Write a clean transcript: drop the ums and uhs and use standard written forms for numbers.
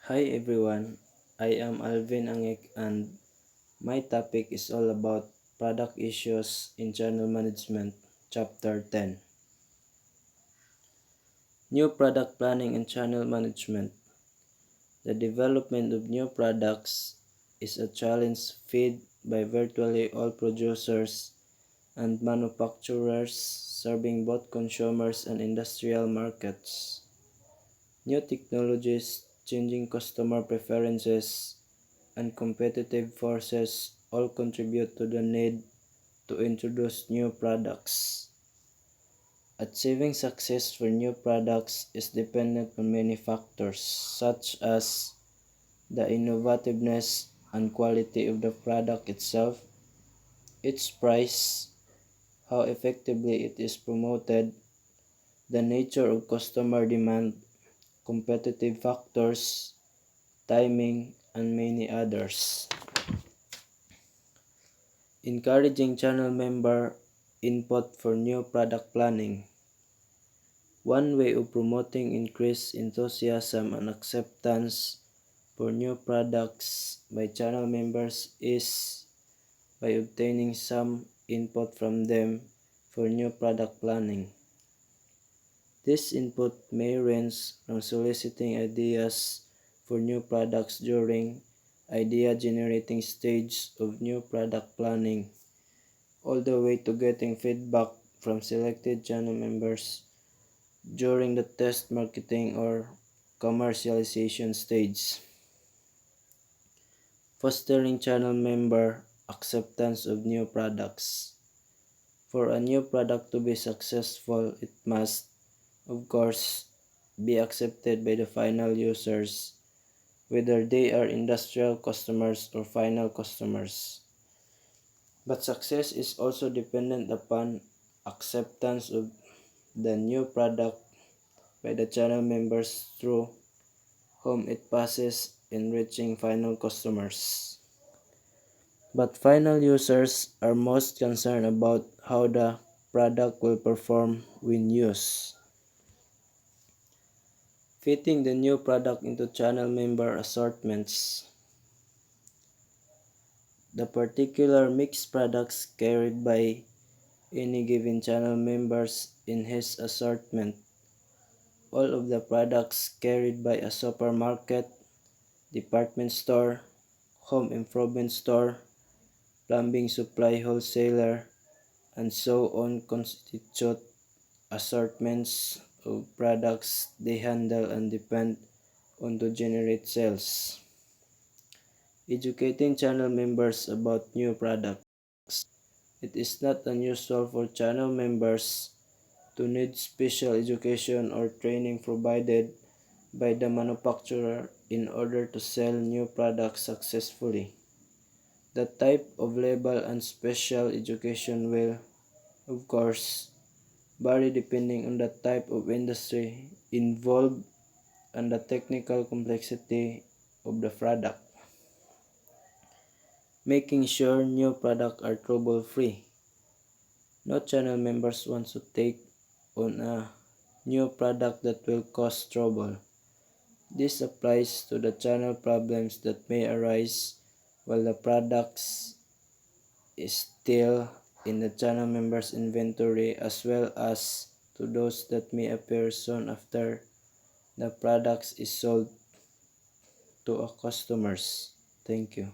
Hi everyone, I am Alvin Angik and my topic is all about product issues in channel management, chapter 10. New product planning and channel management. The development of new products is a challenge faced by virtually all producers and manufacturers serving both consumers and industrial markets. New technologies, changing customer preferences, and competitive forces all contribute to the need to introduce new products. Achieving success for new products is dependent on many factors, such as the innovativeness and quality of the product itself, its price, how effectively it is promoted, the nature of customer demand, competitive factors, timing, and many others. Encouraging channel member input for new product planning. One way of promoting increased enthusiasm and acceptance for new products by channel members is by obtaining some input from them for new product planning. This input may range from soliciting ideas for new products during idea generating stage of new product planning, all the way to getting feedback from selected channel members during the test marketing or commercialization stage. Fostering channel member acceptance of new products. For a new product to be successful, it must, of course, be accepted by the final users, whether they are industrial customers or final customers. But success is also dependent upon acceptance of the new product by the channel members through whom it passes in reaching final customers. But final users are most concerned about how the product will perform when used. Fitting the new product into channel member assortments. The particular mixed products carried by any given channel members in his assortment. All of the products carried by a supermarket, department store, home improvement store, plumbing supply wholesaler, and so on constitute assortments of products they handle and depend on to generate sales. Educating channel members about new products. It is not unusual for channel members to need special education or training provided by the manufacturer in order to sell new products successfully. The type of level and special education will, of course, vary depending on the type of industry involved and the technical complexity of the product. Making sure new products are trouble-free. No channel members want to take on a new product that will cause trouble. This applies to the channel problems that may arise while the products is still in the channel members inventory, as well as to those that may appear soon after the products is sold to a customers. Thank you.